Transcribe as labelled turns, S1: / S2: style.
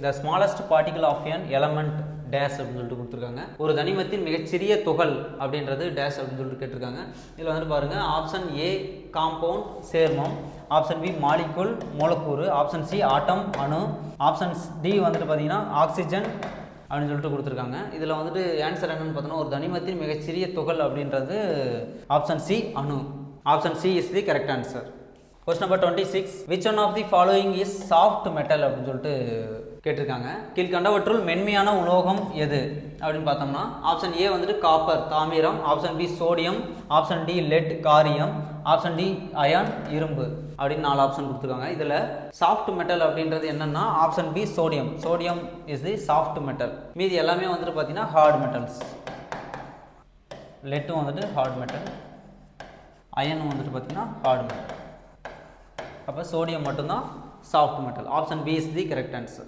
S1: The smallest particle of an element dash அப்படினு சொல்லிட்டு கொடுத்திருக்காங்க. ஒரு தனிமத்தின் மிகச்சிறிய துகள் அப்படின்றது dash அப்படினு சொல்லிட்டு கேட்டிருக்காங்க. இதுல வந்து பாருங்க ஆப்ஷன் A காம்பவுண்ட் சேர்மம், ஆப்ஷன் B மாலிக்யூல் மூலக்கூறு, ஆப்ஷன் C ஆட்டம் அணு, ஆப்ஷன் D வந்துட்டு பாத்தீங்கன்னா ஆக்சிஜன் அப்படினு சொல்லிட்டு கொடுத்திருக்காங்க. இதுல வந்துட்டு ஆன்சர் என்னன்னு பார்த்தோம்னா ஒரு தனிமத்தின் மிகச்சிறிய துகள் அப்படின்றது ஆப்ஷன் C அணு. Option C is the correct answer. Question number 26. Which one of the following is soft metal அப்படின்னு சொல்லிட்டு கேட்டிருக்காங்க. கீழ்கண்டவற்றுள் மென்மையான உலோகம் எது அப்படின்னு பார்த்தோம்னா ஆப்ஷன் ஏ வந்துட்டு காப்பர் தாமிரம், option B sodium, option D lead காரியம், ஆப்ஷன் டி அயான் இரும்பு அப்படின்னு 4 ஆப்ஷன் கொடுத்துருக்காங்க. இதில் சாஃப்ட் மெட்டல் அப்படின்றது என்னன்னா option B sodium. Sodium is the soft metal. மீதி எல்லாமே வந்துட்டு பார்த்தீங்கன்னா ஹார்ட் மெட்டல்ஸ். லெட்டும் வந்துட்டு ஹார்ட் மெட்டல், அயனும் வந்துட்டு பார்த்தீங்கன்னா ஹார்ட் மெட்டல். அப்போ சோடியம் மட்டும்தான் soft metal. Option B is the correct answer.